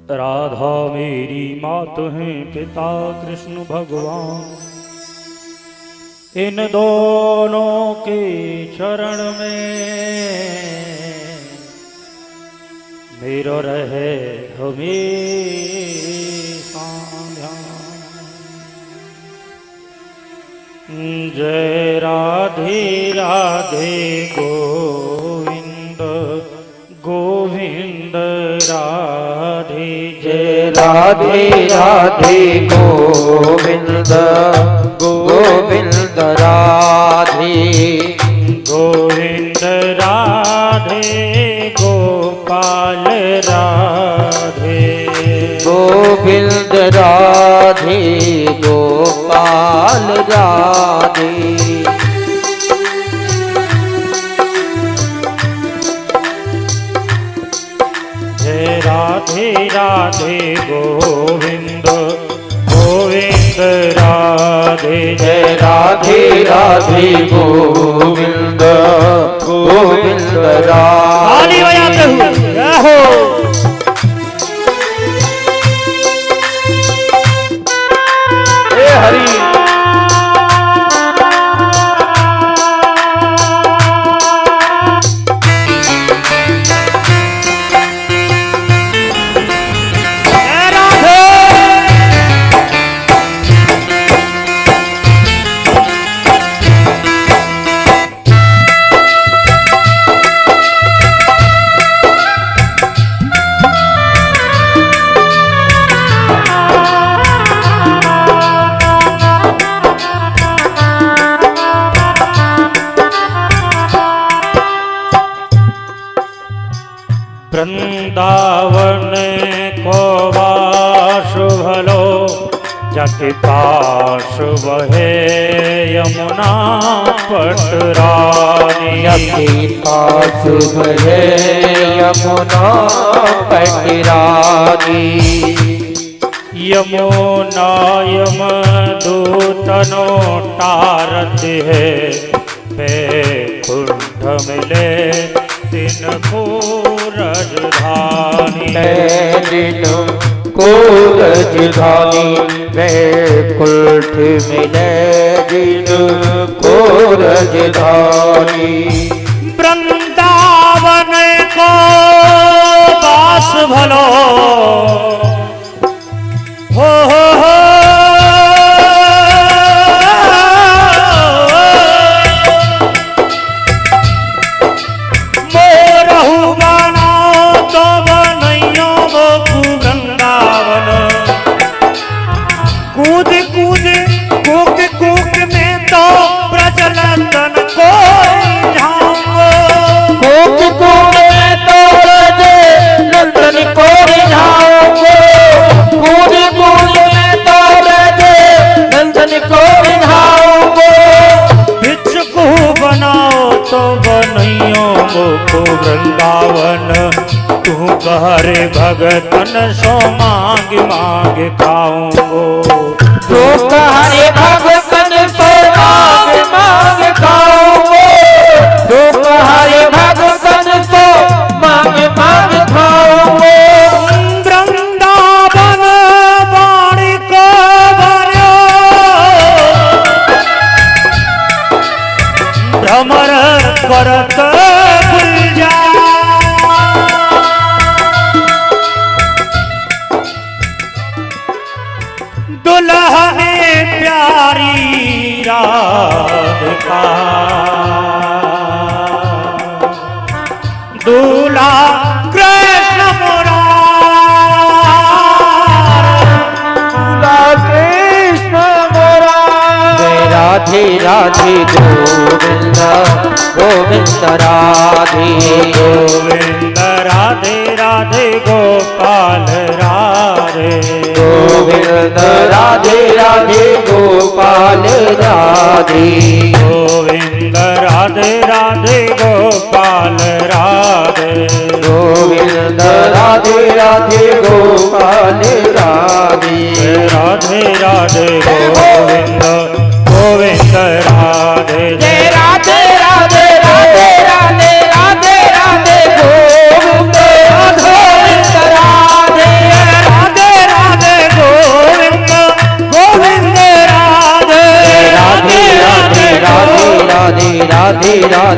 राधा मेरी मात हैं, पिता कृष्ण भगवान। इन दोनों के चरण में मेरा रहे हमेशा ध्यान। जय राधे राधे गोविंद गोविंद राधे। जय राधे राधे गोविंद गोविंद राधे। गोविंद राधे गोपाल राधे। गोविंद राधे गोपाल राधे। जय राधे राधे गोविंद गोविंद राधे। जय राधे राधे गोविंद गोविंद राधे। ताली बजाते हुए जय हो। हे हरि। वृंदावन को वास भलो, जाके पास बहे यमुना पटरानी। जाके पास बहे यमुना पटरानी। यमुना यमदूतनो टारत है, बैकुंठ मिले तिनको राजधानी। दिन को राजधानी बैकुंठ मिले दिन को राजधानी। वृंदावन को वास भलो, हो वृंदावन तू कहरे भगतन सो मांग मांग खाऊंगो। तू कहरे भगतन सो मांग मांग खाऊंगो। तू कहरे भगतन सो मांग मांग खाऊंगो। वृंदावन वाणी को बन्यो, भ्रमर करत दुल्हने प्यारी राधिका। दूल्हा कृष्ण मुरारी। दूल्हा कृष्ण मुरारी। जय राधे राधे गोविंद गोविंद राधे। गोविंद राधे राधे गोपाल राधे। गोविंद राधे राधे गोपाल राधे। गोविंद राधे राधे गोपाल राधे। गोविंद राधे राधे गोपाल राधे। राधे राधे गोविंद गोविंद राधे। जय राधे राधे राधे राधे राधे राधे गोविंद गोविंद राधे।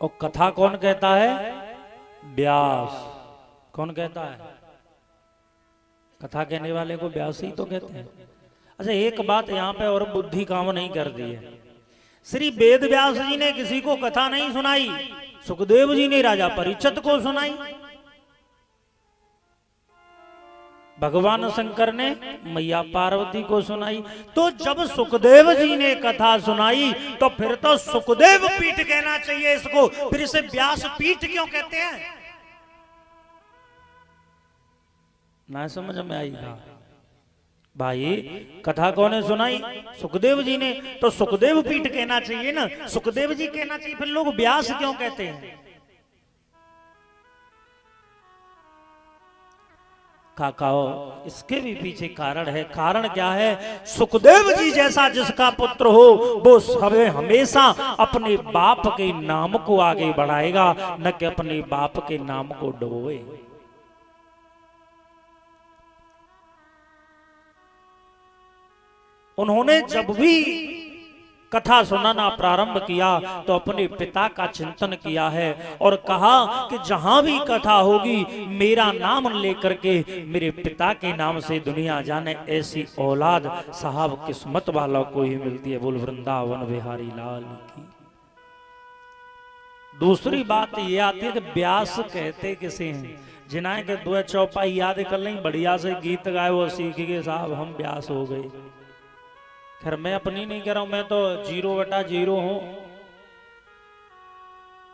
और कथा कौन कहता है? व्यास। कौन कहता है? कथा कहने वाले को व्यास ही तो कहते हैं। अच्छा, एक बात यहां पे और बुद्धि काम नहीं कर दी है। श्री वेद व्यास जी ने किसी को कथा नहीं सुनाई, सुखदेव जी ने राजा परीक्षित को सुनाई, भगवान शंकर ने मैया पार्वती को सुनाई। तो जब सुखदेव जी ने कथा सुनाई तो फिर तो सुखदेव पीठ कहना चाहिए इसको, फिर इसे व्यास पीठ क्यों कहते हैं? ना समझ में आएगा भाई। कथा कौन ने सुनाई? सुखदेव जी ने, तो सुखदेव पीठ कहना चाहिए ना, सुखदेव जी कहना चाहिए, फिर लोग व्यास क्यों कहते हैं? काकाओ, इसके भी पीछे कारण है। कारण क्या है? सुखदेव जी जैसा जिसका पुत्र हो वो सबे हमेशा अपने बाप के नाम को आगे बढ़ाएगा, न कि अपने बाप के नाम को डुबोए। उन्होंने जब भी कथा सुनाना प्रारंभ किया तो अपने पिता का चिंतन किया है और कहा कि जहां भी कथा होगी मेरा नाम लेकर के मेरे पिता के नाम से दुनिया जाने, ऐसी औलाद साहब किस्मत वालों को ही मिलती है। बोल वृंदावन बिहारी लाल की। दूसरी बात ये आती है कि व्यास कहते किसे हैं? जिन्हें के दो चौपाई याद कर लें, बढ़िया से गीत गाए वो सीख के साहब हम व्यास हो गए। खैर मैं अपनी नहीं कह रहा हूं, मैं तो 0/0 हूं।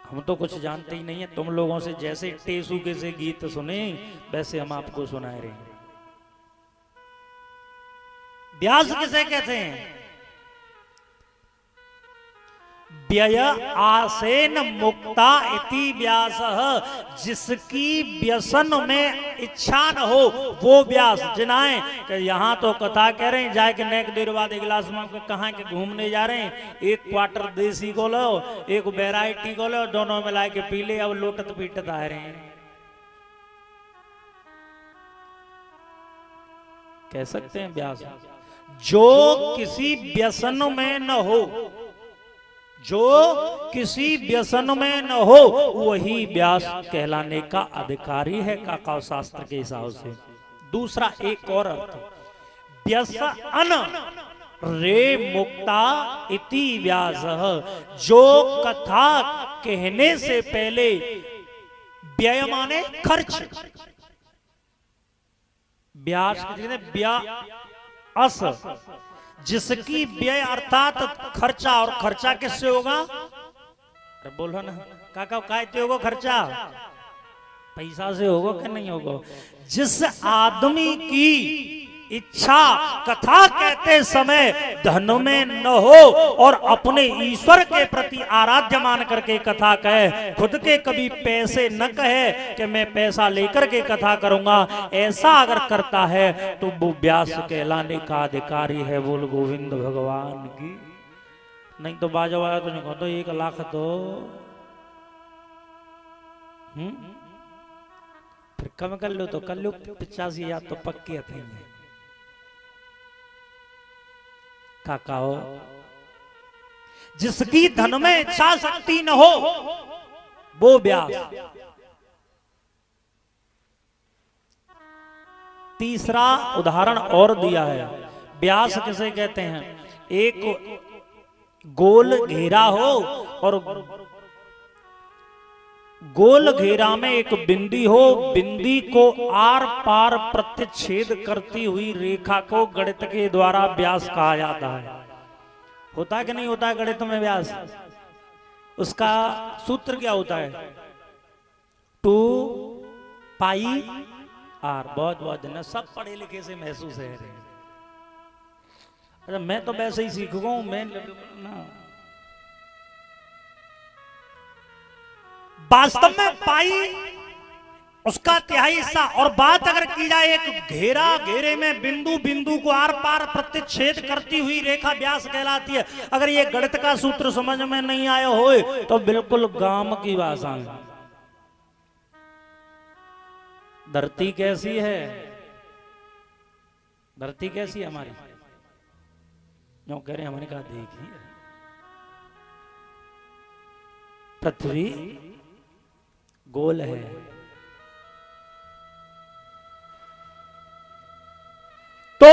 हम तो कुछ जानते ही नहीं है। तुम लोगों से जैसे टेसू के से गीत सुने वैसे हम आपको सुनाए रहे। व्यास किसे कहते हैं? व्यय आसेन मुक्ता इति व्यासः, जिसकी व्यसन में इच्छा न हो वो व्यास। जिनाए कि यहाँ तो कथा कह रहे हैं, जाए के नेक देर बाद एक गिलास में कहाँ के घूमने जा रहे हैं, एक क्वार्टर देसी को लो, एक वैरायटी को लो, दोनों मिला के पी ले, अब लोटत पीटत आ रहे हैं। कह सकते हैं व्यास। जो किसी व्यसन में न हो, जो किसी व्यसन में न हो वही व्यास कहलाने का अधिकारी है काका शास्त्र के हिसाब से। दूसरा एक और अर्थ, व्यसन रे मुक्ता इति व्यासः, जो कथा कहने से पहले व्यय माने खर्च, व्यास व्यास जिसकी व्यय अर्थात खर्चा, और खर्चा किससे होगा? अरे बोलो ना काका, कहते होगा खर्चा पैसा से होगा कि नहीं होगा? जिस आदमी की इच्छा कथा कहते समय धन में न हो और अपने ईश्वर के प्रति आराध्य मान करके कथा कहे, खुद के कभी पैसे न कहे कि मैं पैसा लेकर के कथा करूंगा, ऐसा अगर करता है तो वो व्यास कहलाने का अधिकारी है। बोल गोविंद भगवान की। नहीं तो बाजा वाला तो नहीं कहता 1 लाख तो फिर कम कर लो तो कर लो, 85,000 तो पक्के थे। काकाओ, जिसकी धन में इच्छा शक्ति न हो वो व्यास। तीसरा उदाहरण और दिया है। व्यास किसे कहते हैं? एक गोल घेरा हो और गोल घेरा में एक बिंदी हो, बिंदी को आर पार प्रतिच्छेद करती हुई रेखा को गणित के द्वारा व्यास कहा जाता है। होता है कि नहीं होता है गणित में व्यास? उसका सूत्र क्या होता है? 2 पाई आर। बहुत बहुत दिन सब पढ़े लिखे से महसूस है। अरे मैं तो वैसे ही सीखूंगा हूं मैं ना। वास्तव में पाई उसका तिहाई हिस्सा। और बात अगर की जाए एक घेरा, घेरे में बिंदु, बिंदु को आर पार प्रतिच्छेद करती हुई रेखा व्यास कहलाती है। अगर ये गणित का सूत्र समझ में नहीं आया हो तो बिल्कुल गांव की भाषा में, धरती कैसी है, धरती कैसी है हमारी, जो कह रहे हैं हमने कहा देखिए पृथ्वी गोल है। तो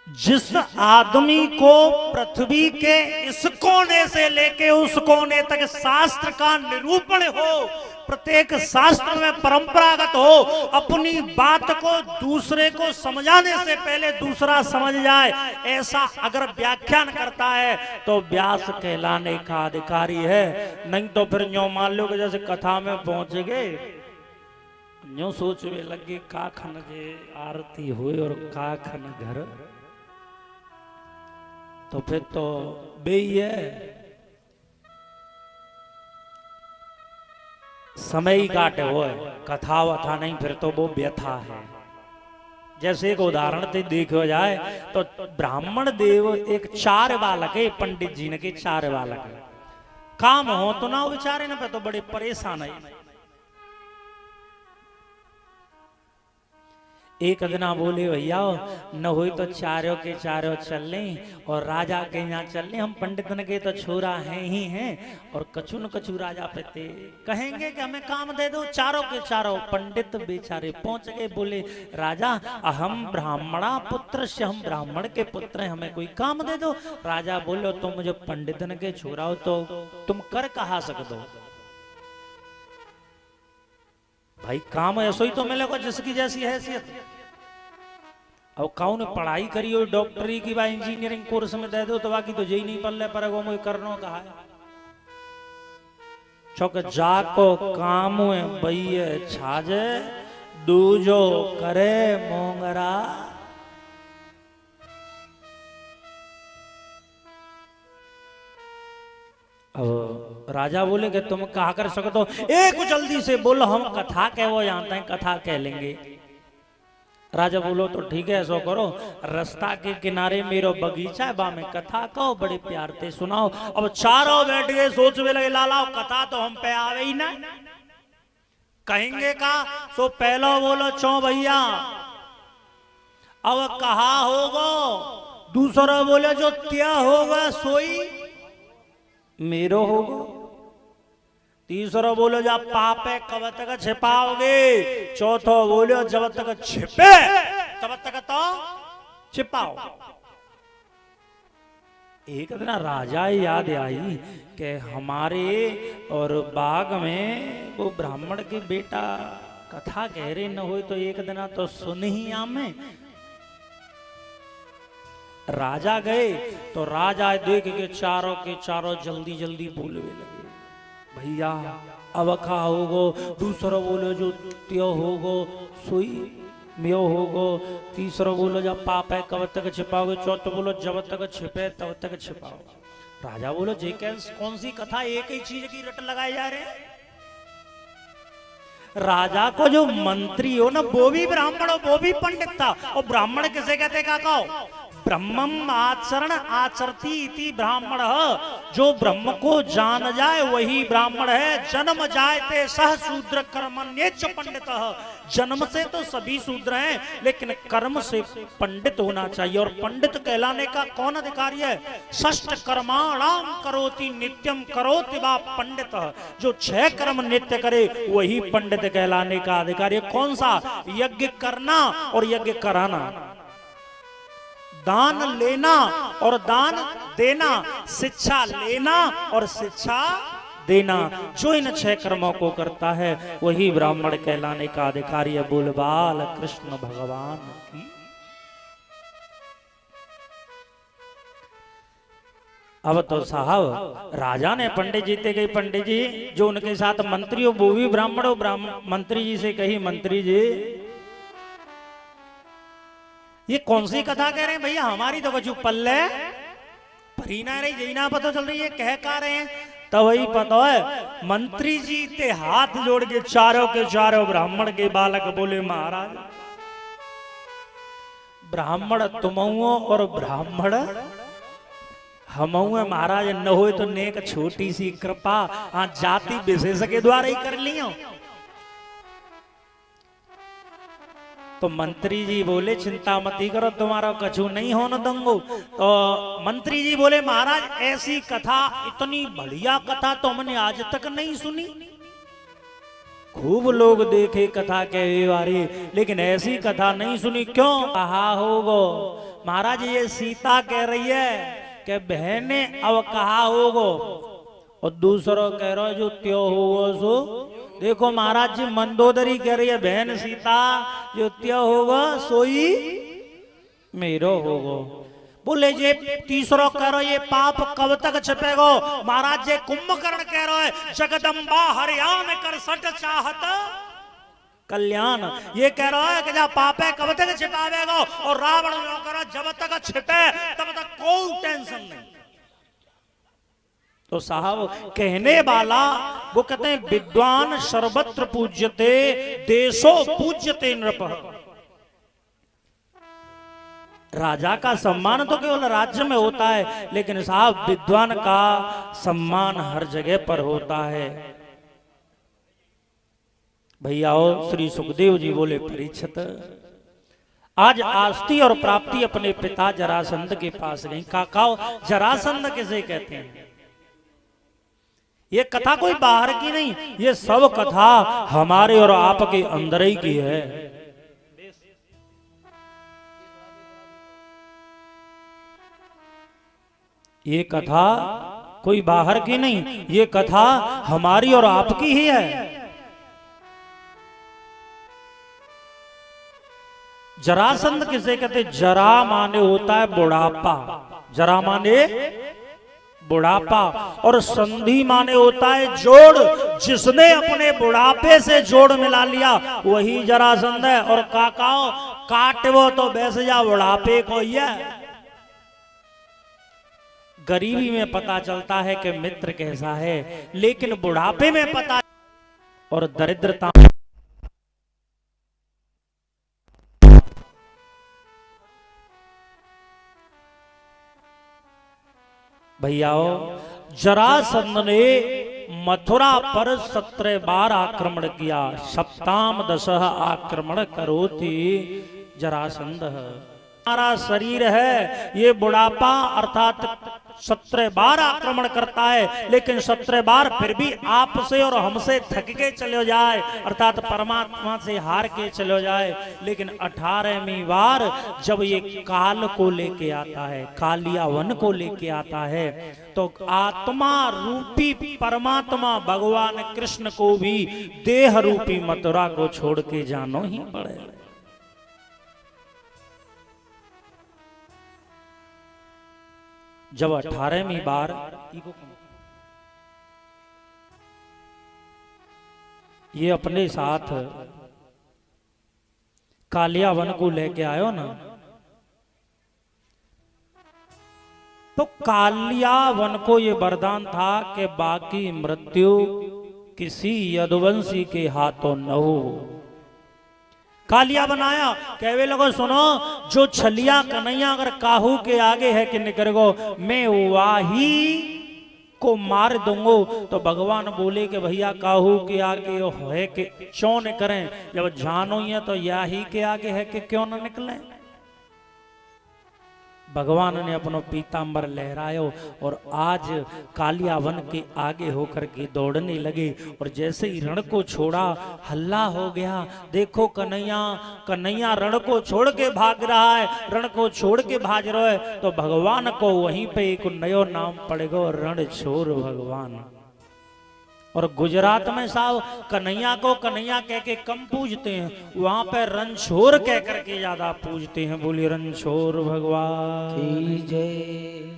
जिस आदमी को पृथ्वी के इस कोने से लेके उस कोने तक शास्त्र का निरूपण हो, प्रत्येक शास्त्र में परंपरागत हो, अपनी बात को दूसरे को समझाने से पहले दूसरा समझ जाए, ऐसा अगर व्याख्यान करता है तो व्यास कहलाने का अधिकारी है। नहीं तो फिर यूं मान लो कि जैसे कथा में पहुंच गए, यूं सोचने लगे का खन जे आरती हुई और का खन घर, तो फिर तो बेई है, समय ही काटे हो है, कथा वथा नहीं, फिर तो वो व्यथा है। जैसे एक उदाहरण से देखो जाए तो ब्राह्मण देव एक 4 बालक है, पंडित जी ने के 4 बालक है, काम हो तो ना बेचारे ना पे तो बड़े परेशान है। एक दिना बोले भैया न हुई तो चारों के चारों चल लें और राजा के यहाँ चल लें, हम पंडित ने के तो छोरा हैं ही हैं और कछु न कछु राजा पे कहेंगे कि हमें काम दे दो। चारों के चारों पंडित बेचारे पहुंच गए, बोले राजा हम ब्राह्मणा पुत्र से, हम ब्राह्मण के पुत्र हैं, हमें कोई काम दे दो। राजा बोलो तुम मुझे पंडित ने के छोरा हो तो तुम कर कहा सकते हो भाई, काम ऐसा ही तो मिलेगा जिसकी जैसी हैसियत। अब कौन पढ़ाई करी हो डॉक्टरी की बा इंजीनियरिंग कोर्स में दे दो तो बाकी तो यही नहीं पल्ले पर वो मुझे करनो कहा है। चौक जाको काम बइये छाजे दूजो करे मोंगरा। अब राजा बोले कि तुम कहा कर सकते हो, एक जल्दी से बोलो, हम कथा कह वो जानते हैं, कथा कह लेंगे। राजा बोलो तो ठीक है ऐसा करो, रास्ता के किनारे मेरा बगीचा है, बा में कथा कहो, बड़े प्यार से सुनाओ। अब चारों बैठ गए, सोचने लगे लाला कथा तो हम पे आवे ही ना, कहेंगे का सो पहला बोलो चौ भैया, अब कहा होगा, दूसरा बोले जो त्या होगा सोई मेरो होगा, तीसरा बोलो जब पापे कब तक छिपाओगे, चौथो बोलो जब तक छिपे तब तक तो छिपाओ। एक दिन राजा याद आई कि हमारे और बाग में वो ब्राह्मण के बेटा कथा कह रहे न हो तो एक दिन तो सुन ही आमे। राजा गए तो राजा देख के चारों जल्दी जल्दी बोलने लगे, भैया अब खा होगो, दूसरा बोलो जो त्यो होगो सोई म्यो होगो, तीसरा बोलो जब पाप है कब तक छिपाओगे, चौथा बोलो जब तक छिपे तब तक छिपाओ। राजा बोलो जे कौन सी कथा एक ही चीज की रट लगाए जा रहे हैं। राजा को जो मंत्री हो ना वो भी ब्राह्मण हो, वो भी पंडित था। और ब्राह्मण किसे कहते का कहो, ब्रह्मम आचरण आचरती इति ब्राह्मण, जो ब्रह्म को जान जाए वही ब्राह्मण है। जन्म जायते सह शूद्र कर्मण्येच पंडित, जन्म से तो सभी शूद्र हैं लेकिन कर्म से पंडित होना चाहिए। और पंडित कहलाने का कौन अधिकारी है, षष्ठ कर्माणाम करोति नित्यम करोति वा पंडित, जो 6 कर्म नित्य करे वही पंडित कहलाने का अधिकारी है। कौन सा, यज्ञ करना और यज्ञ कराना, दान लेना और दान देना, शिक्षा लेना और शिक्षा देना, जो इन 6 कर्मों को करता है वही ब्राह्मण कहलाने का अधिकारी है। बोल बाल कृष्ण भगवान की। अब तो साहब राजा ने पंडित जी से कही, पंडित जी जो उनके साथ मंत्री हो वो भी ब्राह्मण हो, मंत्री जी से कही, मंत्री जी ये कौन सी कथा कह रहे हैं भैया, हमारी तो कछु पल्ले परी ना रही, जही ना पता चल रही है, कह का रहे हैं। तो वही पता है, मंत्री जी ते हाथ जोड़ के चारों के चारों ब्राह्मण के बालक बोले, महाराज ब्राह्मण तुमहुओ और ब्राह्मण हमहुओ, महाराज न हो तो नेक छोटी सी कृपा हाँ जाति विशेष के द्वारा ही कर लियो। तो मंत्री जी बोले चिंता मती करो, तुम्हारा कछु नहीं होने दूंगो। तो मंत्री जी बोले महाराज ऐसी कथा, इतनी बढ़िया कथा तो हमने आज तक नहीं सुनी। खूब लोग देखे कथा के बारे, लेकिन ऐसी कथा नहीं सुनी। क्यों? कहा होगो महाराज, ये सीता कह रही है कि बहने अब कहा होगो, और दूसरों कह रहा जो त्यो होगो सो। देखो महाराज जी, मंदोदरी कह रही है बहन सीता जो त्यो होगा सोई मेरो होगो। बोले जे तीसरो कह रहा ये पाप कब तक छिपेगो। महाराज जी कुंभकर्ण कह रहा है जगदम्बा हरियाण कर सट चाहत कल्याण। ये कह रहा है कि जा पाप है कब तक छिपावेगो, और रावण जो कह रहा जब तक छिपे तब तक कोई टेंशन नहीं। तो साहब कहने वाला वो कहते हैं विद्वान सर्वत्र पूज्यते देशो पूज्यते नृपः। राजा का सम्मान तो केवल राज्य में होता है, लेकिन साहब विद्वान का सम्मान हर जगह पर होता है। भैया श्री सुखदेव जी बोले परीक्षित, आज आस्ती और प्राप्ति अपने पिता जरासंध के पास गई। काकाओ जरासंध किसे कहते हैं? ये कथा कोई बाहर की नहीं, ये सब कथा हमारे और आपके अंदर ही की है। ये कथा कोई बाहर की नहीं, ये कथा हमारी और आपकी ही है। जरासंध किसे कहते? जरा माने होता है बुढ़ापा, जरा माने बुढ़ापा, और संधि माने होता है जोड़। जिसने अपने बुढ़ापे से जोड़ मिला लिया वही जरासंध है। और काकाओ काटवो तो वैसे जा बुढ़ापे को ही है। गरीबी में पता चलता है कि मित्र कैसा है, लेकिन बुढ़ापे में पता, और दरिद्रता भैयाओ जरासंध ने मथुरा पर 17 बार आक्रमण किया। सप्ताम दशः आक्रमण करोति जरासंध। हमारा शरीर है ये बुढ़ापा अर्थात 17 बार आक्रमण करता है, लेकिन 17 बार फिर भी आपसे और हमसे थक के चले जाए अर्थात परमात्मा से हार के चले जाए। लेकिन 18वीं बार जब ये काल को लेके आता है, कालियावन को लेके आता है, तो आत्मा रूपी परमात्मा भगवान कृष्ण को भी देह रूपी मथुरा को छोड़ के जानो ही पड़ेगा। जब 18वीं बार ये अपने साथ कालियावन को लेके आयो ना, तो कालियावन को ये वरदान था कि बाकी मृत्यु किसी यदुवंशी के हाथों न हो। कालिया बनाया कहवे लगो सुनो, जो छलिया कन्हैया अगर काहू के आगे है कि निकरगो मैं वाही को मार दूंगो। तो भगवान बोले कि भैया काहू के आगे है कि क्यों न करें, जब जानो ही है तो या ही के आगे है कि क्यों न निकले। भगवान ने अपनो पीतांबर लहरायो और आज कालियावन के आगे होकर के दौड़ने लगे। और जैसे ही रण को छोड़ा हल्ला हो गया, देखो कन्हैया रण को छोड़ के भाग रहा है, रण को छोड़ के भाग रहा है। तो भगवान को वहीं पे एक नयो नाम पड़ेगा, रणछोड़ भगवान। और गुजरात में साहब कन्हैया को कन्हैया कह के कम पूजते हैं, वहां पे रणछोड़ कह करके ज्यादा पूजते हैं। बोली रणछोड़ भगवान की जय।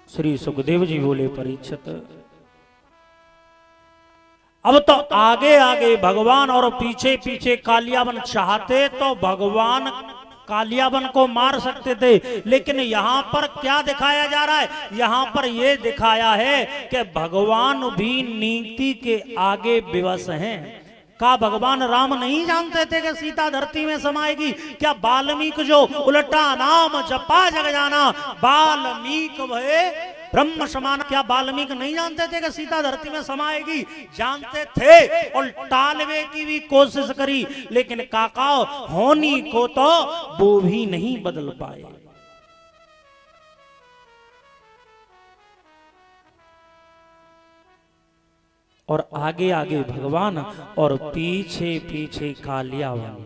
श्री सुखदेव जी बोले परीक्षित, अब तो आगे आगे भगवान और पीछे पीछे कालियावन चाहते तो भगवान कालियावन को मार सकते थे, लेकिन यहाँ पर क्या दिखाया जा रहा है? यहाँ पर यह दिखाया है कि भगवान भी नीति के आगे विवश हैं। का भगवान राम नहीं जानते थे कि सीता धरती में समाएगी? क्या वाल्मीकि जो उल्टा नाम जपा जग जाना, वाल्मीकि भय ब्रह्म समान। क्या वाल्मीकि नहीं जानते थे कि सीता धरती में समाएगी? जानते थे और टालवे की भी कोशिश करी, लेकिन काका होनी को तो वो भी नहीं बदल पाए। और आगे आगे भगवान और पीछे पीछे कालियावन।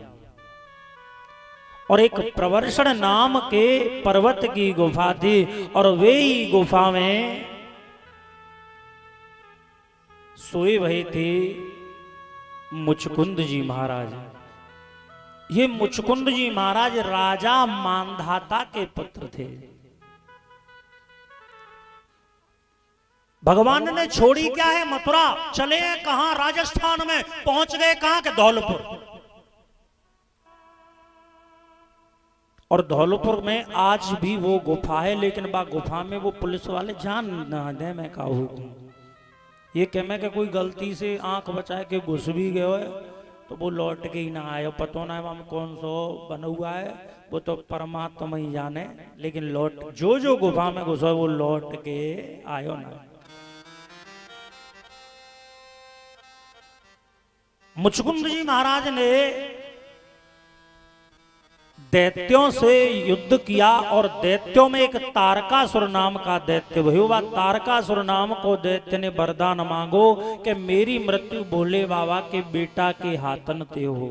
और एक प्रवर्षण नाम के पर्वत की गुफा थी, और वे ही गुफा में सोए हुए थे मुचकुंद जी महाराज। ये मुचकुंद जी महाराज राजा मांधाता के पुत्र थे। भगवान ने छोड़ी क्या है मथुरा, चले कहां? राजस्थान में। पहुंच गए कहां के? धौलपुर। और धौलपुर में आज भी वो गुफा है, लेकिन बा गुफा में वो पुलिस वाले जान ना दे मैं कहूँ ये कह मैं कि कोई गलती से आंख बचा के घुस भी गए हो तो वो लौट के ही ना आए। पता ना है कौन सो बना हुआ है, वो तो परमात्मा ही जाने, लेकिन लौट जो गुफा में घुसो वो लौट के आयो ना। मुचकुंद जी महाराज ने दैत्यों से युद्ध किया, और दैत्यों में एक तारकासुर नाम का दैत्य हुआ। तारकासुर नाम को दैत्य ने वरदान मांगो कि मेरी मृत्यु भोले बाबा के बेटा के हाथन ते हो।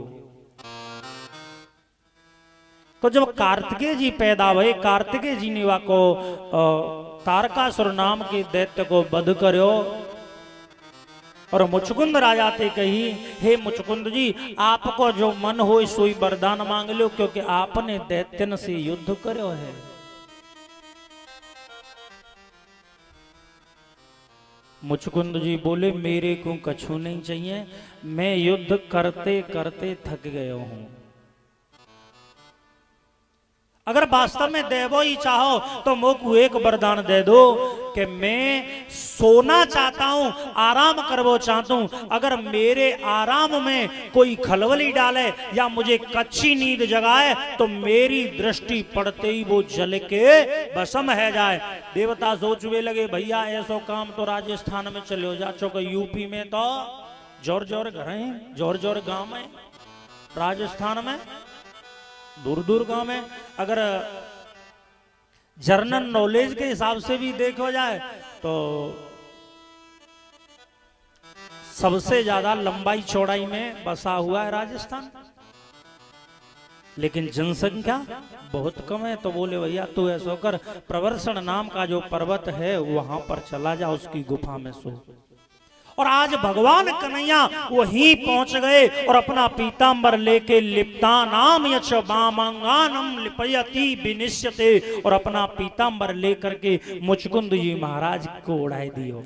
तो जब कार्तिकेय जी पैदा हुए, कार्तिकेय जी ने वा को तारकासुर नाम के दैत्य को वध करो। और मुचकुंद राजा थे कही, हे मुचकुंद जी, आपको जो मन हो सोई वरदान मांग लो, क्योंकि आपने दैत्यन से युद्ध करो है। मुचकुंद जी बोले मेरे को कछु नहीं चाहिए, मैं युद्ध करते करते थक गया हूं। अगर वास्तव में देवो ही चाहो तो मोकू एक वरदान दे दो कि मैं सोना चाहता हूं, आराम करवो चाहता हूं। अगर मेरे आराम में कोई खलबली डाले या मुझे कच्ची नींद जगाए तो मेरी दृष्टि पड़ते ही वो जल के भस्म है जाए। देवता सोचवे लगे भैया ऐसो काम तो राजस्थान में चले हो जा, चौक यूपी में तो जोर जोर घर हैं, जोर जोर गांव है, राजस्थान में दूर दूर गांव में। अगर जर्नल नॉलेज के हिसाब से भी देखो जाए तो सबसे ज्यादा लंबाई चौड़ाई में बसा हुआ है राजस्थान, लेकिन जनसंख्या बहुत कम है। तो बोले भैया तू ऐसा कर, प्रवर्षण नाम का जो पर्वत है वहां पर चला जा, उसकी गुफा में सो। और आज भगवान कन्हैया वहीं पहुंच गए और अपना पीतांबर लेके लिप्तानाम यच वामांगानम लिपयति विनिश्यते, और अपना पीतांबर लेकर के मुचकुंद जी महाराज को उड़ाई दियो।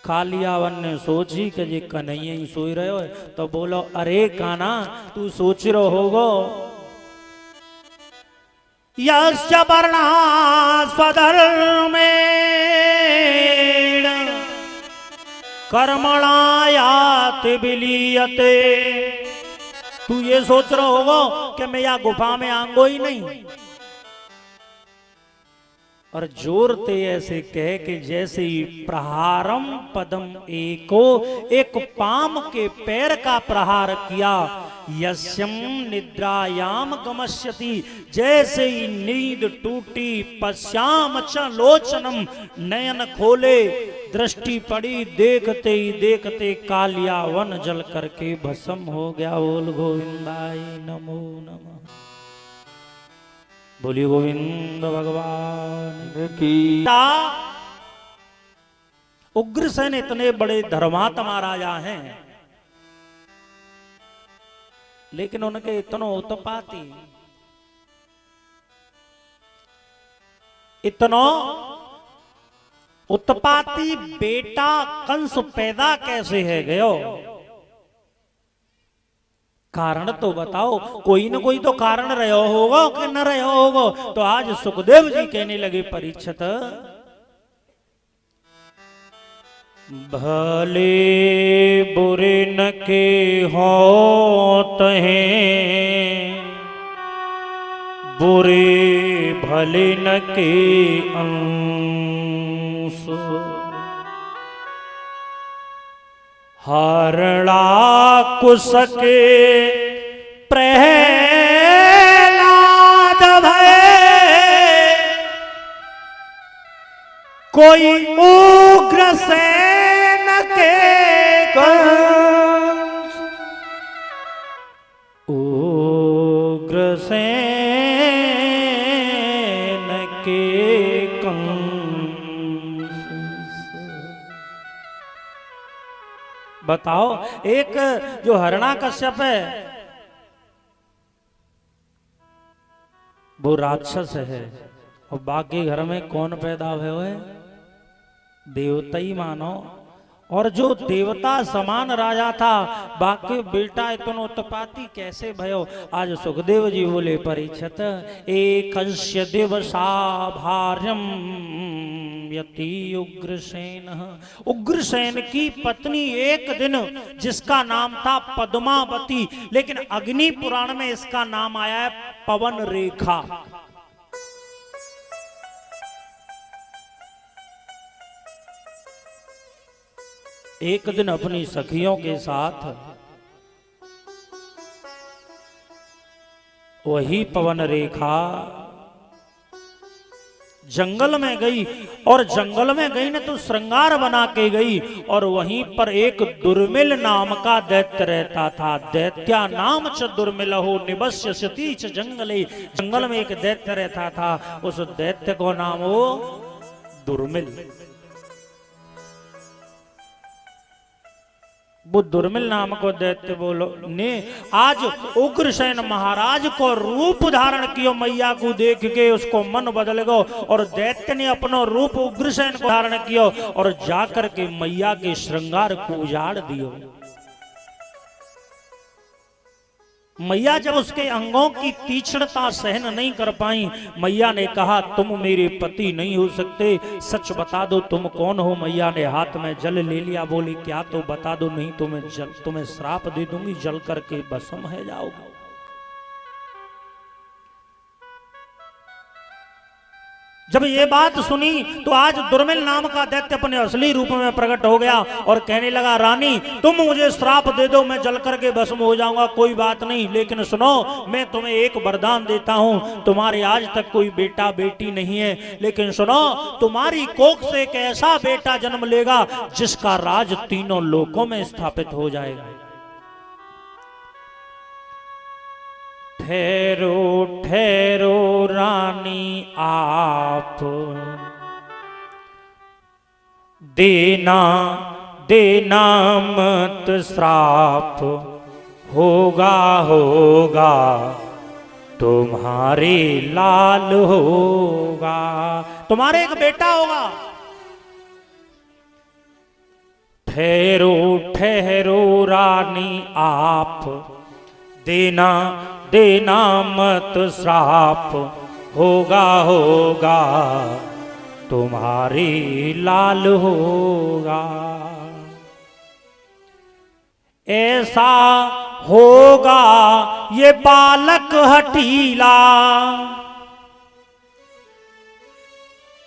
कालियावन ने सोची कि ये कन्हैया ही सोई रहे हो, तो बोलो अरे काना तू सोच रहो होगो यस्य वर्णा स्वधर्मेण कर्मणायाति विलीयते। तू ये सोच रहा होगा कि मैं या गुफा में आऊंगा ही नहीं। और जोर ते ऐसे कह के जैसे ही प्रहारम पदम एको, एक पाम के पैर का प्रहार किया। यस्यम निद्रायाम गमस्यति, जैसे ही नींद टूटी पश्याम च लोचनम, नयन खोले दृष्टि पड़ी, देखते ही देखते कालियावन जल करके भस्म हो गया। बोल गोविंदाय नमो नमः। बोलिए गोविंद भगवान की। उग्रसेन इतने बड़े धर्मात्मा राजा हैं, लेकिन उनके इतना उत्पाती, इतना उत्पाती बेटा कंस पैदा कैसे है गयो? कारण तो बताओ, कोई न कोई तो कारण रहो होगा कि न रहो होगा। तो आज सुखदेव जी कहने लगे परीक्षित, भले बुरे न के होत हैं, बुरे भले न के अंश हरणा कुसके प्रहलाद भय कोई उग्रसेन के कंस उग्रसेन के कंस। बताओ, एक जो हिरण्याकश्यप है वो राक्षस है, और बाकी घर में कौन पैदा हुए है? देवता ही मानो। और जो देवता समान राजा था, बाकी बेटा इतना उत्पाती कैसे भयो? आज सुखदेव जी बोले परीक्षित एकस्य दिवसा भार्यम यति उग्रसेन। उग्रसेन की पत्नी एक दिन जिसका नाम था पद्मावती, लेकिन अग्नि पुराण में इसका नाम आया है पवन रेखा। एक दिन अपनी सखियों के साथ वही पवन रेखा जंगल में गई, और जंगल में गई ना तो श्रृंगार बना के गई, और वहीं पर एक दुर्मिल नाम का दैत्य रहता था। दैत्या नाम च दुर्मिल हो निवस्य सती च जंगले। जंगल में एक दैत्य रहता था, उस दैत्य को नाम हो दुर्मिल। वो दुर्मिल नाम को दैत्य बोलो ने आज उग्रसेन महाराज को रूप धारण किया। मैया को देख के उसको मन बदल गयो, और दैत्य ने अपना रूप उग्रसेन को धारण किया और जाकर के मैया के श्रृंगार को उजाड़ दियो। मैया जब उसके अंगों की तीक्ष्णता सहन नहीं कर पाई, मैया ने कहा तुम मेरे पति नहीं हो सकते, सच बता दो तुम कौन हो। मैया ने हाथ में जल ले लिया, बोली क्या तो बता दो, नहीं तो मैं तुम्हें श्राप दे दूंगी, जल करके भस्म है जाओगे। जब ये बात सुनी तो आज दुर्मिल नाम का दैत्य अपने असली रूप में प्रकट हो गया और कहने लगा रानी तुम मुझे श्राप दे दो, मैं जल करके भस्म हो जाऊंगा, कोई बात नहीं, लेकिन सुनो मैं तुम्हें एक वरदान देता हूं। तुम्हारे आज तक कोई बेटा बेटी नहीं है, लेकिन सुनो तुम्हारी कोख से एक ऐसा बेटा जन्म लेगा जिसका राज तीनों लोकों में स्थापित हो जाएगा। ठहरो ठहरो रानी आप, देना देना मत श्राप, होगा होगा तुम्हारे लाल होगा, तुम्हारे एक बेटा होगा। ठहरो ठहरो रानी आप, देना देना मत श्राप, होगा होगा तुम्हारी लाल होगा। ऐसा होगा ये बालक हठीला,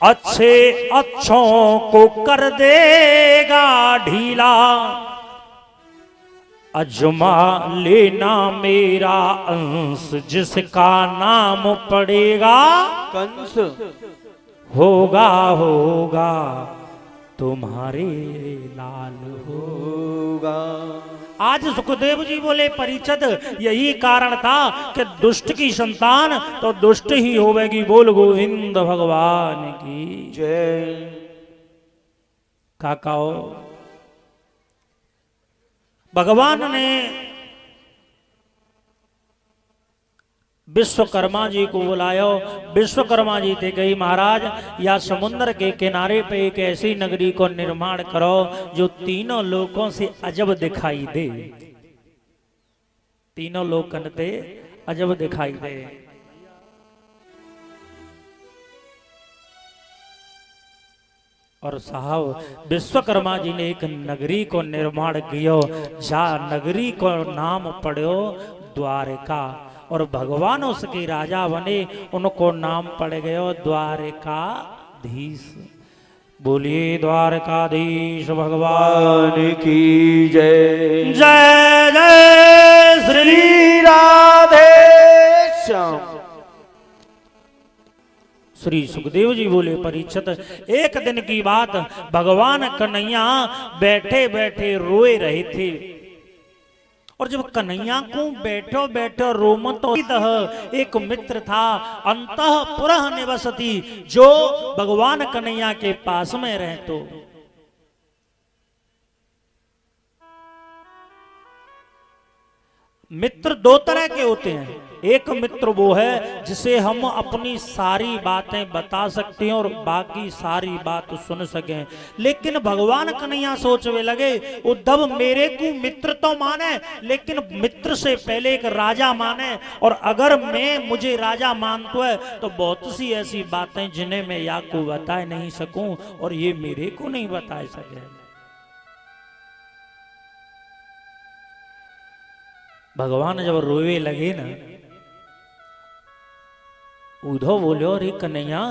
अच्छे अच्छों को कर देगा ढीला, अजमा लेना मेरा अंश, जिसका नाम पड़ेगा कंस, होगा होगा तुम्हारे लाल होगा। आज सुखदेव जी बोले परीक्षित यही कारण था कि दुष्ट की संतान तो दुष्ट ही होवेगी। बोल गोविंद भगवान की जय। काकाओ भगवान ने विश्वकर्मा जी को बुलाया। विश्वकर्मा जी थे कही महाराज या समुद्र के किनारे पे एक ऐसी नगरी को निर्माण करो जो तीनों लोकों से अजब दिखाई दे, तीनों लोकन ते अजब दिखाई दे। और साहब विश्वकर्मा जी ने एक नगरी को निर्माण किया, जा नगरी को नाम पड़ो द्वारका। और भगवान उसके राजा बने, उनको नाम पड़ गयो द्वारकाधीश। बोलिए द्वारकाधीश भगवान की जय। जय जय श्री राधे श्याम। श्री सुखदेव जी बोले परीक्षित, एक दिन की बात, भगवान कन्हैया बैठे बैठे रोए रहे थे। और जब कन्हैया को बैठो बैठो रोमत एक मित्र था, अंतःपुरः निवसति, जो भगवान कन्हैया के पास में रहतो। मित्र दो तरह के होते हैं। एक मित्र वो है जिसे हम अपनी सारी बातें बता सकते हैं और बाकी सारी बात सुन सकें। लेकिन भगवान कन्हैया सोचने लगे, उद्धव मेरे को मित्र तो माने, लेकिन मित्र से पहले एक राजा माने। और अगर मुझे राजा मानता है तो बहुत सी ऐसी बातें जिन्हें मैं या को बता नहीं सकूं और ये मेरे को नहीं बता सके। भगवान जब रोवे लगे ना, उद्धव बोले, अरे कन्हैया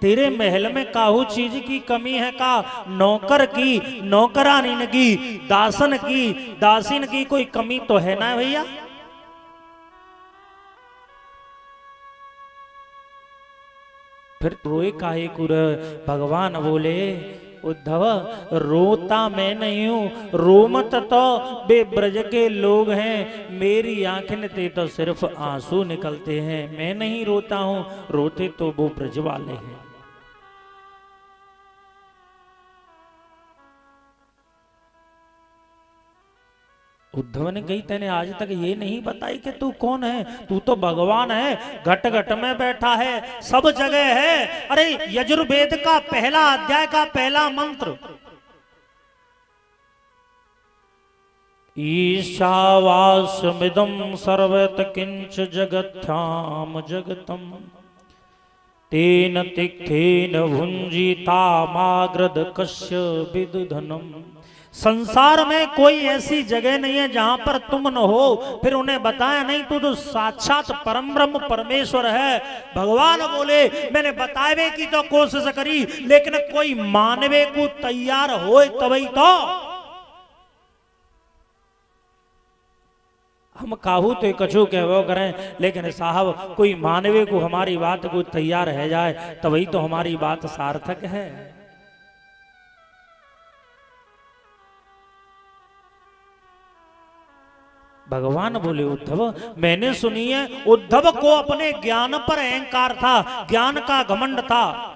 तेरे महल में काहू चीज की कमी है का? नौकर की, नौकरानीन की, दासन की, दासीन की कोई कमी तो है ना भैया? फिर रोए काहे कुर? भगवान बोले, उद्धव रोता मैं नहीं हूं, रोमत तो बे ब्रज के लोग हैं। मेरी आंखें ते तो सिर्फ आंसू निकलते हैं, मैं नहीं रोता हूं, रोते तो वो ब्रज वाले हैं। उद्धव ने कही, तेने आज तक ये नहीं बताई कि तू कौन है? तू तो भगवान है, घट घट में बैठा है, सब जगह है। अरे यजुर्वेद का पहला अध्याय का पहला मंत्र, ईशावास्यमिदं सर्वत किंच जगत्याम जगतम तेन तिक्थेन भुंजिता माग्रद कश्य विदधनम। संसार में कोई ऐसी जगह नहीं है जहां पर तुम न हो। फिर उन्हें बताया, नहीं तू तो साक्षात परम ब्रह्म परमेश्वर है। भगवान बोले, मैंने बतावे की तो कोशिश करी, लेकिन कोई मानवे को तैयार हो तभी तो। हम काहू तो कछु कहवो करें, लेकिन साहब कोई मानवे को हमारी बात को तैयार है जाए तभी तो हमारी बात सार्थक है। भगवान बोले, उद्धव मैंने सुनी है, उद्धव को अपने ज्ञान पर अहंकार था, ज्ञान का घमंड था।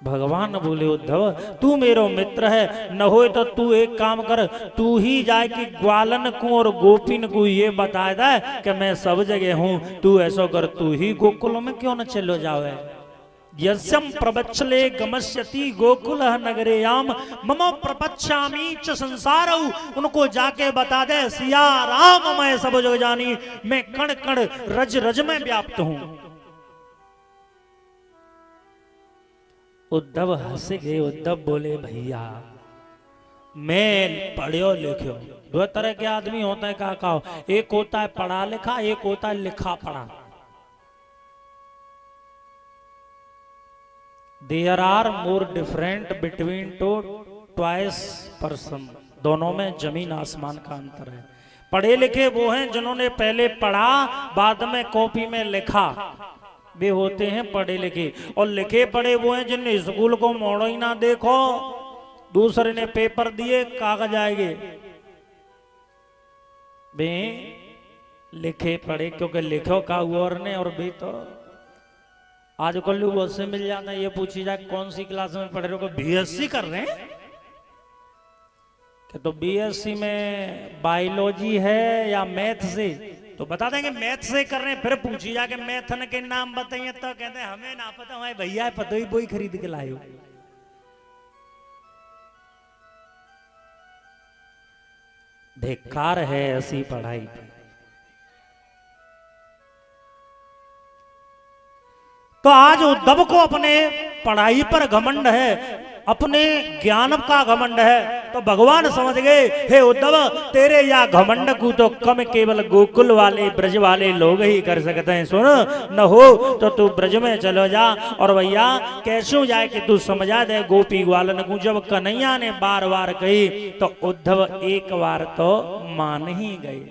भगवान बोले, उद्धव तू मेरो मित्र है, न हो तो तू एक काम कर, तू ही जाए कि ग्वालन को और गोपिन को ये बता दे कि मैं सब जगह हूं। तू ऐसा कर, तू ही गोकुल में क्यों न चलो जावे। यस्यम प्रवच्छले गमस्यति गोकुल नगरेयाम मम प्रपच्छामि च संसारौ। उनको जाके बता दे, सिया राम मैं सब जग जानी, मैं कण कण रज रज में व्याप्त हूं। उद्धव हंस गए। उद्धव बोले, भैया मैं पढ़ो लिखो। दो तरह के आदमी होते हैं काका, एक होता है पढ़ा लिखा, एक होता है लिखा पढ़ा। There are more different between twice person। दोनों में जमीन आसमान का अंतर है। पढ़े लिखे वो हैं जिन्होंने पहले पढ़ा, बाद में कॉपी में लिखा, वे होते हैं पढ़े लिखे। और लिखे पढ़े वो हैं जिनने स्कूल को मोड़ो ही ना देखो, दूसरे ने पेपर दिए कागज आएंगे। वे लिखे पढ़े, क्योंकि लिखो का और ने, और भी तो आजकल लोग उससे मिल जाता है। ये पूछी जाए कौन सी क्लास में पढ़ रहे हो, बीएससी कर रहे हैं कि तो बीएससी में बायोलॉजी है या मैथ से, तो बता देंगे मैथ से कर रहे हैं। फिर पूछी जाके मैथ के नाम बताइए तो कहते हैं हमें ना पता, हमारे भैया पता ही वही खरीद के लाए हो। बेकार है ऐसी पढ़ाई। तो आज उद्धव को अपने पढ़ाई पर घमंड है। अपने ज्ञान का घमंड है। तो भगवान समझ गए, हे उद्धव तेरे या घमंड को तो कम केवल गोकुल वाले ब्रज वाले लोग ही कर सकते हैं। सुन, न हो तो तू ब्रज में चलो जा। और भैया कैसे जाए कि तू समझा दे गोपी ग्वालन को। जब कन्हैया ने बार बार कही तो उद्धव एक बार तो मान ही गए।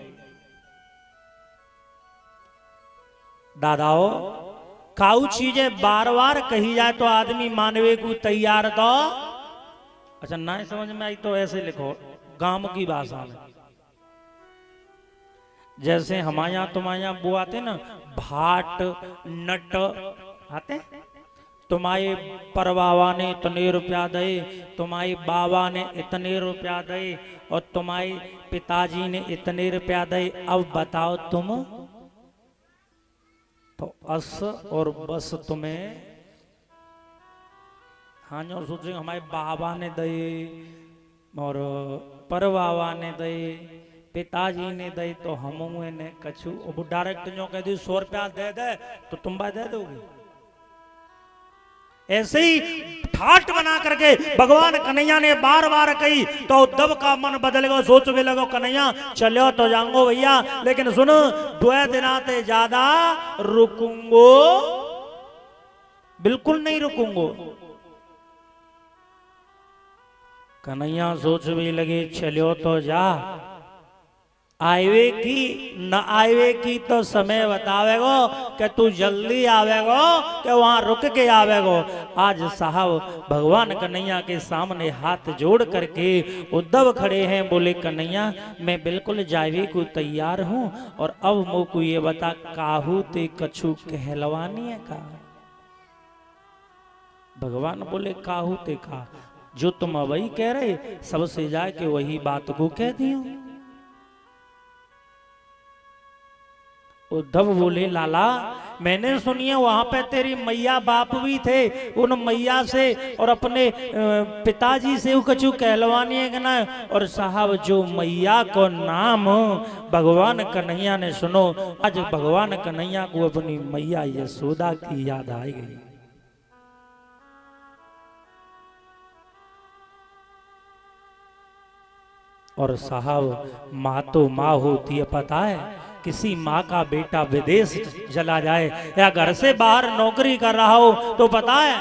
दादाओ काऊ चीजें बार बार कही जाए तो आदमी मानवे को तैयार तो। अच्छा ना समझ में आई तो ऐसे लिखो गांव की भाषा में। जैसे हमारे यहाँ तुम्हारे यहाँ वो आते ना भाट नट आते, तुम्हारे परबाबा ने इतने रुपया दे, तुम्हारे बाबा ने इतने रुपया दे और तुम्हारे पिताजी ने इतने रुपया दे। अब बताओ तुम तो अस और बस तुम्हें। हाँ जो सोचेंगे हमारे बाबा ने दे और पर बाबा ने दे पिताजी ने दे तो हम ने कछु। वो डायरेक्ट जो कह दी 100 रुपया दे दे तो तुम बात दे दोगे। ऐसे ही ठाट बना करके भगवान कन्हैया ने बार बार कही तो उद्धव का मन बदल गया। सोचने लगो कन्हैया चलो तो जाऊंगो भैया, लेकिन सुनो 2 दिनाते ज्यादा रुकूंगो बिल्कुल नहीं रुकूंगो। कन्हैया सोच भी लगे चलो तो जा, आवे की न आवे की तो समय बतावेगो कि तू जल्दी आवेगो कि वहां रुक के आवेगो। आज साहब भगवान कन्हैया के सामने हाथ जोड़ करके उद्धव खड़े हैं। बोले कन्हैया मैं बिल्कुल जावे को तैयार हूं और अब मोको ये बता काहू ते कछु कहलवानी है का। भगवान बोले काहू ते का, जो तुम अवही कह रहे सबसे जाके वही बात को कह दियो। उद्धव बोले लाला मैंने सुनिए वहां पे तेरी मैया बाप भी थे, उन मैया से और अपने पिताजी से कछु कहलवानी है कि ना। और साहब जो मैया को नाम भगवान कन्हैया ने सुनो, आज भगवान कन्हैया को अपनी मैया यशोदा की याद आई गई। और साहब माँ तो माँ होती है, पता है किसी माँ का बेटा विदेश चला जाए या घर से बाहर नौकरी कर रहा हो तो पता है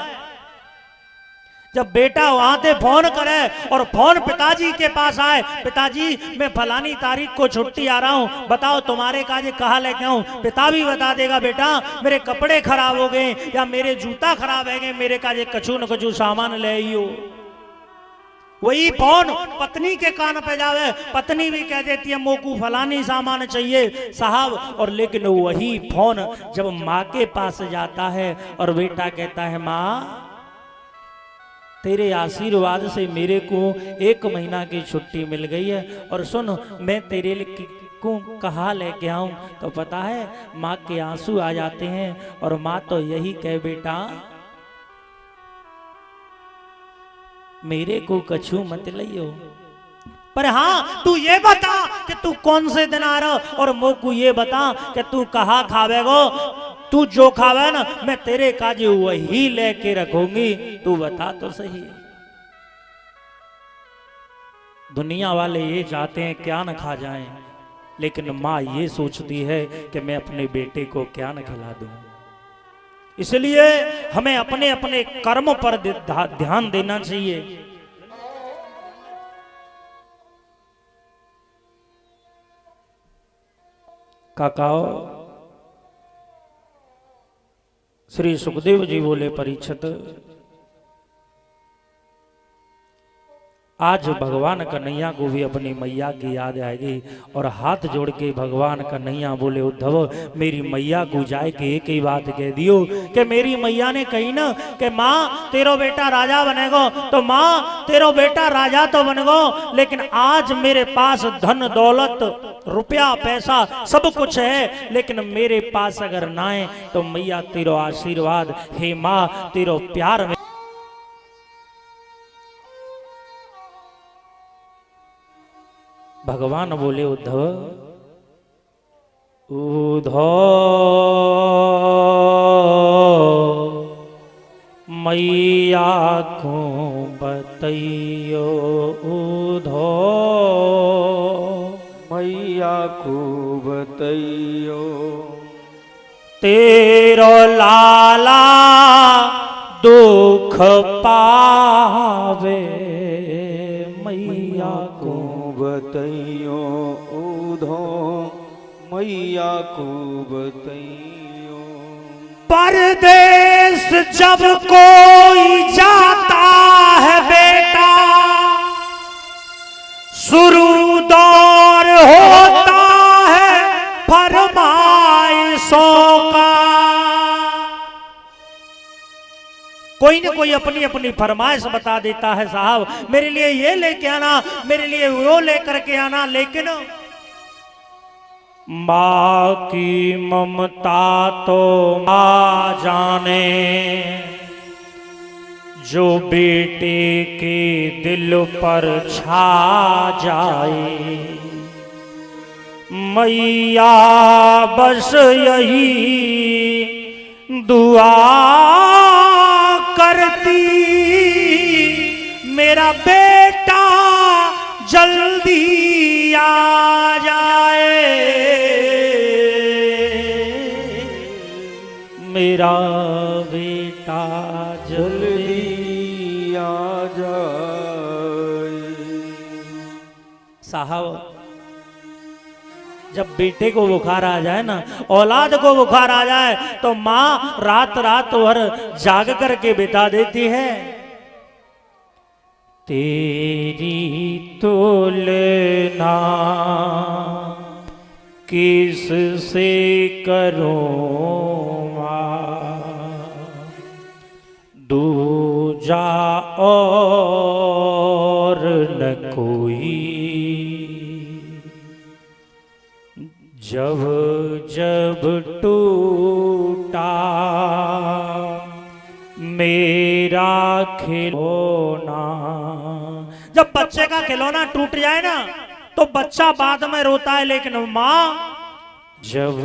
जब बेटा वहां से फोन करे और फोन पिताजी के पास आए, पिताजी मैं फलानी तारीख को छुट्टी आ रहा हूँ, बताओ तुम्हारे काज कहाँ लेके आऊं। पिता भी बता देगा बेटा मेरे कपड़े खराब हो गए या मेरे जूता खराब है गए, मेरे काज कछु न कछु सामान ले आइयो। वही फोन पत्नी के कान पे जावे, पत्नी भी कह देती है मोकू फलानी सामान चाहिए साहब। और लेकिन वही फोन जब माँ के पास जाता है और बेटा कहता है माँ तेरे आशीर्वाद से मेरे को 1 महीना की छुट्टी मिल गई है और सुन मैं तेरे लिए को कहाँ लेके आऊं, तो पता है माँ के आंसू आ जाते हैं और माँ तो यही कहे बेटा मेरे को कछु मत लियो, पर हाँ तू ये बता कि तू कौन से दिन आ रहा और मोकू ये बता कि तू कहाँ खावेगो। तू जो खावे ना मैं तेरे काज वही लेके रखूंगी, तू बता तो सही। दुनिया वाले ये चाहते हैं क्या न खा जाएं, लेकिन माँ ये सोचती है कि मैं अपने बेटे को क्या न खिला दूं। इसलिए हमें अपने अपने कर्म पर ध्यान देना चाहिए। काकाओ श्री सुखदेव जी बोले परीक्षित आज भगवान कन्हैया को भी अपनी मैया की याद आएगी और हाथ जोड़ के भगवान कन्हैया बोले उद्धव मेरी मैया को जाए के एक ही बात कह दियो कि मेरी मैया ने कही ना कि माँ तेरो बेटा राजा बनेगो, तो माँ तेरो बेटा राजा तो बनेगो, लेकिन आज मेरे पास धन दौलत रुपया पैसा सब कुछ है, लेकिन मेरे पास अगर ना है तो मैया तेरो आशीर्वाद, हे माँ तेरो प्यार में। भगवान बोले उद्धव मैया को बतैयो उधो, मैया को बतैयो तेरो लाला दुख पावे, मैया को बतैयो उधो, मैया को बतैयो। परदेश जब कोई जाता है बेटा, शुरू दौर होता है फरमाइशों का। कोई न कोई अपनी अपनी फरमाइश बता देता है, साहब मेरे लिए ये लेके आना, मेरे लिए वो लेकर के आना। लेकिन माँ की ममता तो माँ जाने, जो बेटे के दिल पर छा जाए। मैया बस यही दुआ करती, मेरा बेटा जल्दी आ जाए, मेरा बेटा जल्दी आ जाए। साहब जब बेटे को बुखार आ जाए ना, औलाद को बुखार आ जाए, तो माँ रात रात भर जाग करके बिता देती है। तेरी तुलना किससे करूं माँ, दूजा और न कोई। जब जब टूटा मेरा खिलौना, जब बच्चे का खिलौना टूट जाए ना तो बच्चा बाद में रोता है, लेकिन माँ जब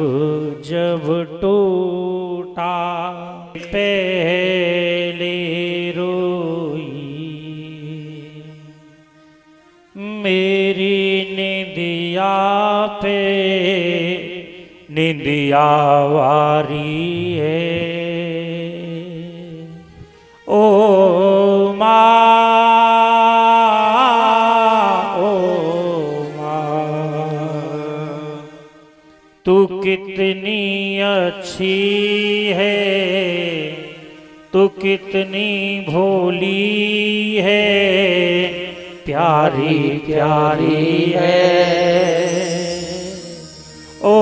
जब टूटा पहले रोई, मेरी निंदिया पे निंदिया वारी है। ओ माँ, ओ माँ, तू कितनी अच्छी है, तू कितनी भोली है, प्यारी प्यारी है। ओ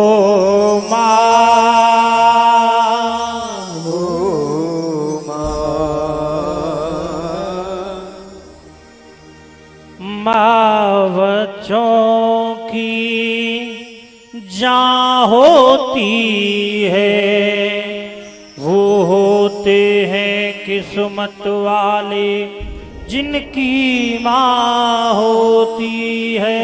माँ, ओ माँ बच्चों की जान होती है, वो होते हैं किस्मत वाले जिनकी माँ होती है।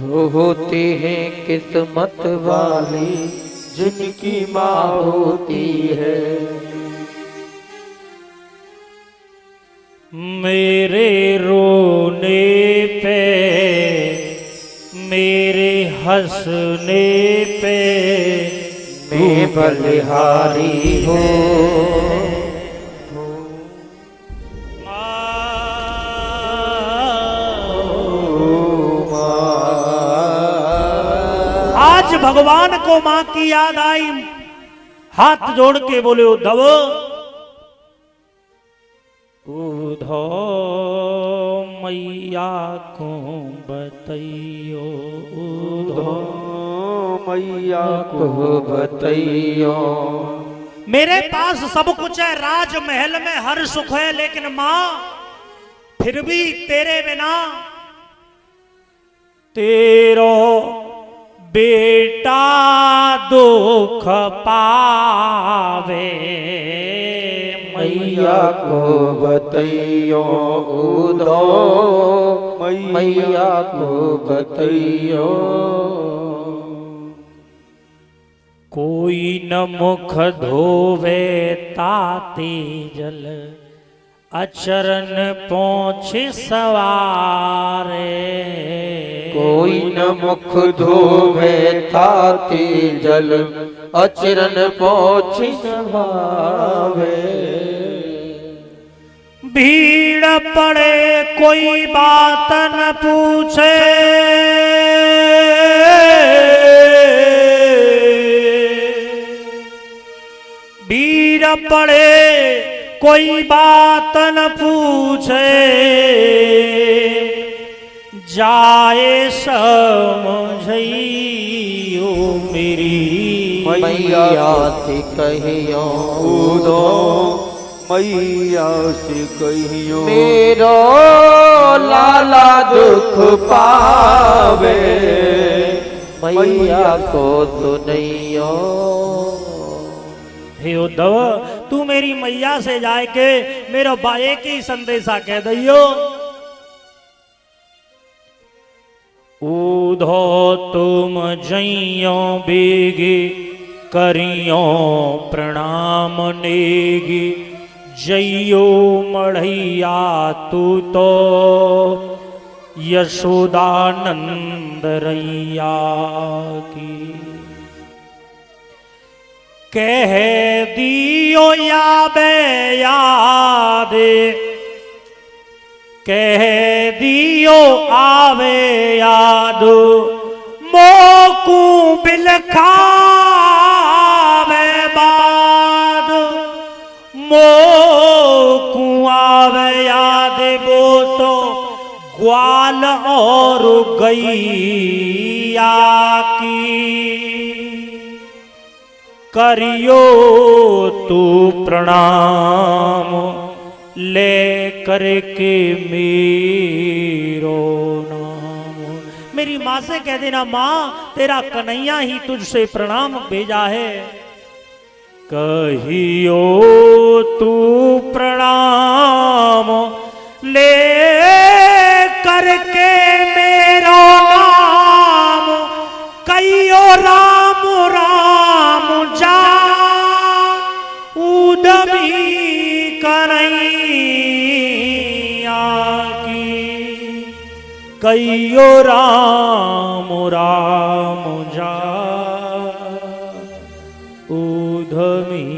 वो होते हैं किस्मत वाले जिनकी माँ होती है। मेरे रोने पे, मेरे हंसने पे मैं बलिहारी हो। आज भगवान को मां की याद आई, हाथ जोड़ के बोले उद्धव, उद्धव मैया को बतैयो, उद्धव मैया को बतैयो। मेरे पास सब कुछ है, राजमहल में हर सुख है, लेकिन मां फिर भी तेरे बिना तेरो बेटा दुख पावे। मैया को बतैयो उद्धव, मैया को बतैयो। कोई न मुख धोवे ताते जल अचरन पहुँचे सवारे। कोई न मुख धोवे ताते जल अचरन पहुँचे सवारे। भीड़ पड़े कोई बात न पूछे, भीड़ पड़े कोई बात न पूछे, जाए समझियो मेरी मैया से कहियो दो, मैया से कहियो मेरो लाला दुख पावे, मैया को सुनियो। हे उद्धव, तू मेरी मैया से जाए के मेरो बाए की संदेशा कह दियो। ऊधो तुम जइयो बेगी करियो प्रणाम नेगी, जइयो मढ़ैया तू तो यशोदानंद रैया की। कह दियो याबे यादे, कह दियो आवे याद, मोकू बिलखावे बाद, मोकू आवे याद वो तो ग्वाल और गैया की। करियो तू प्रणाम ले करके मेरो नाम। मेरी माँ से कह देना, माँ तेरा कन्हैया ही तुझसे प्रणाम भेजा है। कहियो तू प्रणाम ले करके मेरो नाम, कहियो राम राम जा उदमी कन्हैया की। कहियो राम राम जा उधमी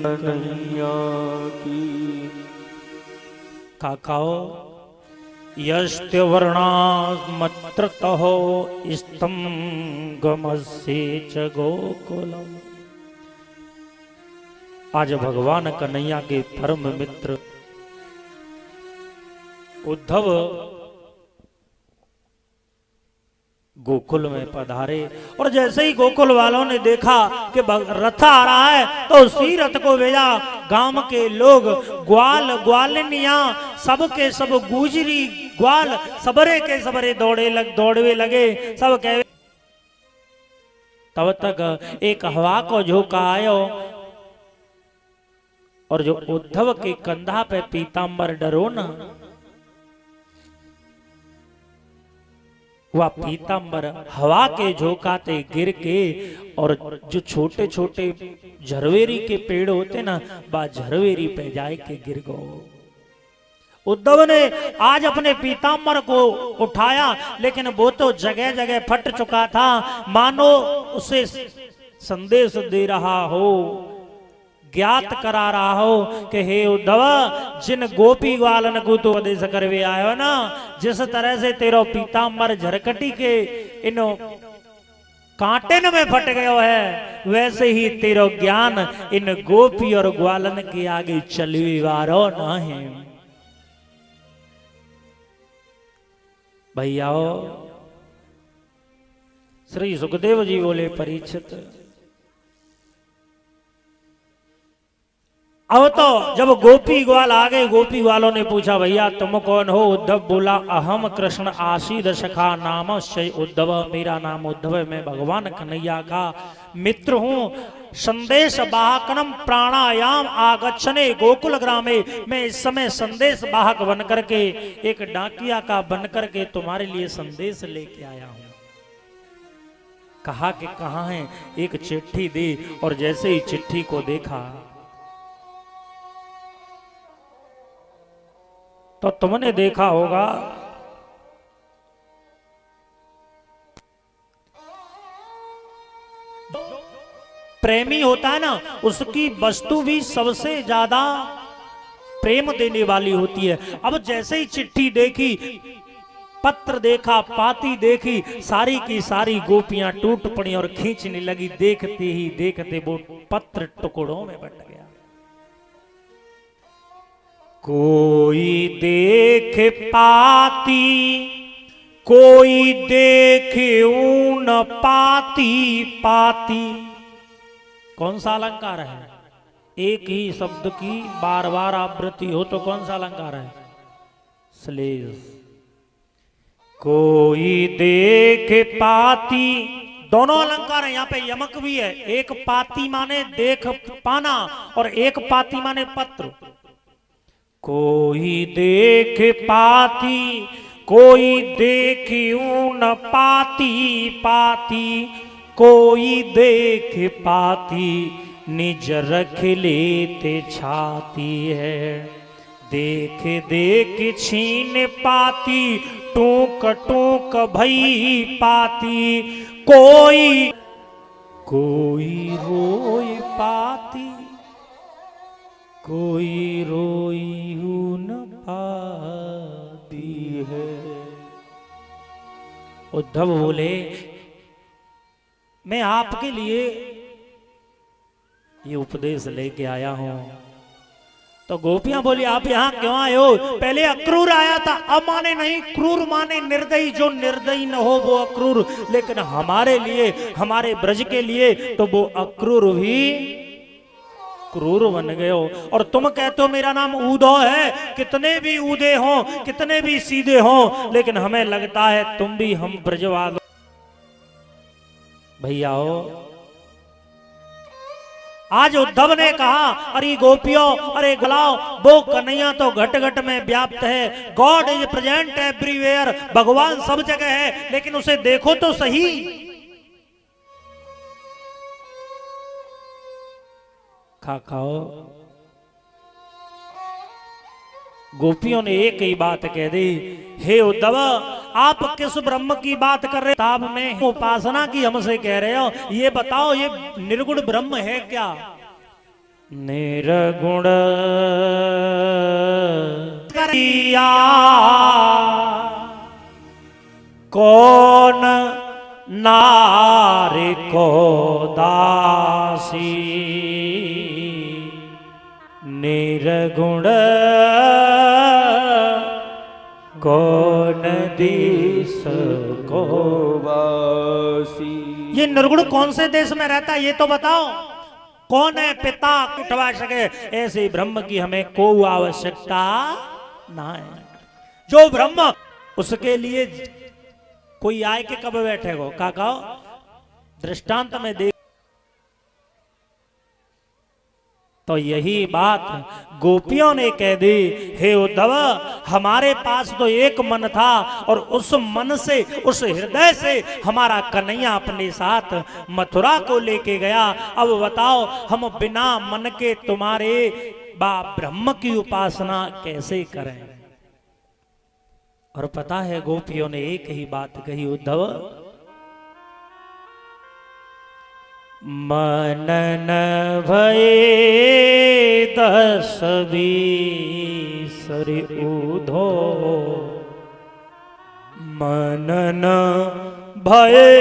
कन्हैया की। काकाओ यस्ते वर्णामत्रतः स्तम गमस्य च गोकुलम। आज भगवान कन्हैया के परम मित्र उद्धव गोकुल में पधारे, और जैसे ही गोकुल वालों ने देखा कि रथ आ रहा है तो उसी रथ को भेजा। गांव के लोग, ग्वाल ग्वालिनियां, सब के सब गुजरी ग्वाल सबरे के सबरे दौड़वे लगे। सब कहे, तब तक एक हवा को झोंका आयो और जो उद्धव के कंधा पे पीतांबर डरो ना, वह पीतांबर हवा के झोंकाते गिर के, और जो छोटे छोटे झरवेरी के पेड़ होते ना, बा झरवेरी पे जाए के गिर गो। उद्धव ने आज अपने पीतांबर को उठाया, लेकिन वो तो जगह जगह फट चुका था, मानो उसे संदेश दे रहा हो, ज्ञात करा रहा हो कि हे उद्धव, जिन गोपी ग्वालन को तो आदेश करवे आयो ना, जिस तरह से तेरो पीतांबर झरकटी के इन कांटेन में फट गयो है, वैसे ही तेरो ज्ञान इन गोपी और ग्वालन के आगे चलवे वारो ना है। भैयाओ, श्री सुखदेव जी बोले, परीक्षित अब तो जब गोपी ग्वाल आ गए, गोपी ग्वालों ने पूछा, भैया तुम कौन हो? उद्धव बोला, अहम कृष्ण आशीद सखा नाम से उद्धव, मेरा नाम उद्धव है, मैं भगवान कन्हैया का मित्र हूँ। संदेश वाहकनम प्राणायाम आगच्छने गोकुल ग्रामे, मैं इस समय संदेश वाहक बन करके, एक डाकिया का बन करके तुम्हारे लिए संदेश लेके आया हूँ। कहा कि कहाँ है, एक चिट्ठी दी। और जैसे ही चिट्ठी को देखा तो तुमने देखा होगा प्रेमी होता है ना, उसकी वस्तु भी सबसे ज्यादा प्रेम देने वाली होती है। अब जैसे ही चिट्ठी देखी, पत्र देखा, पाती देखी, सारी की सारी गोपियां टूट पड़ी और खींचने लगी। देखते ही देखते वो पत्र टुकड़ों में बट गया। कोई देख पाती, कोई देखे न पाती पाती। कौन सा अलंकार है? एक ही शब्द की बार बार आवृत्ति हो तो कौन सा अलंकार है? श्लेष। कोई देख पाती, दोनों अलंकार है। यहाँ पे यमक भी है। एक पाती माने देख पाना और एक पाती माने पत्र। कोई देख पाती, कोई देखियो न पाती पाती। कोई देख पाती, निज रख लेते छाती है। देख देख छीन पाती, टूक टूक भई पाती। कोई कोई रोई पाती, कोई रोई न पाती है। उद्धव बोले मैं आपके लिए ये उपदेश लेके आया हूं। तो गोपियां बोली आप यहां क्यों आए हो? पहले अक्रूर आया था, अब माने नहीं क्रूर माने निर्दयी। जो निर्दयी न हो वो अक्रूर, लेकिन हमारे लिए, हमारे ब्रज के लिए तो वो अक्रूर भी क्रूर बन गए हो। और तुम कहते हो मेरा नाम ऊधो है। कितने भी ऊधे हो, कितने भी सीधे हो, लेकिन हमें लगता है तुम भी हम ब्रजवाल। भैया हो, आज उद्धव ने कहा अरे गोपियों, अरे गलाओ, वो कन्हैया तो घट घट में व्याप्त है। गॉड इज प्रेजेंट एवरीवेयर, भगवान सब जगह है, लेकिन उसे देखो तो सही। खाओ। गोपियों ने एक ही बात कह दी, हे उद्धव आप किस ब्रह्म की बात कर रहे? ताब में उपासना की हमसे कह रहे हो, ये बताओ ये निर्गुण ब्रह्म है क्या? निर्गुण करिया कौन नारी को दासी। निर्गुण कौन देश को वासी। ये निर्गुण कौन से देश में रहता है ये तो बताओ। कौन है पिता उठवा सके? ऐसे ब्रह्म की हमें कोई आवश्यकता ना है। जो ब्रह्म, उसके लिए कोई आए के कब बैठेगो? काका दृष्टांत में देख। तो यही बात गोपियों ने कह दी, हे उद्धव हमारे पास तो एक मन था, और उस मन से, उस हृदय से हमारा कन्हैया अपने साथ मथुरा को लेके गया। अब बताओ हम बिना मन के तुम्हारे ब्रह्म की उपासना कैसे करें? और पता है गोपियों ने एक ही बात कही, उद्धव मनन भये 10 20 रे ऊधो। मनन भये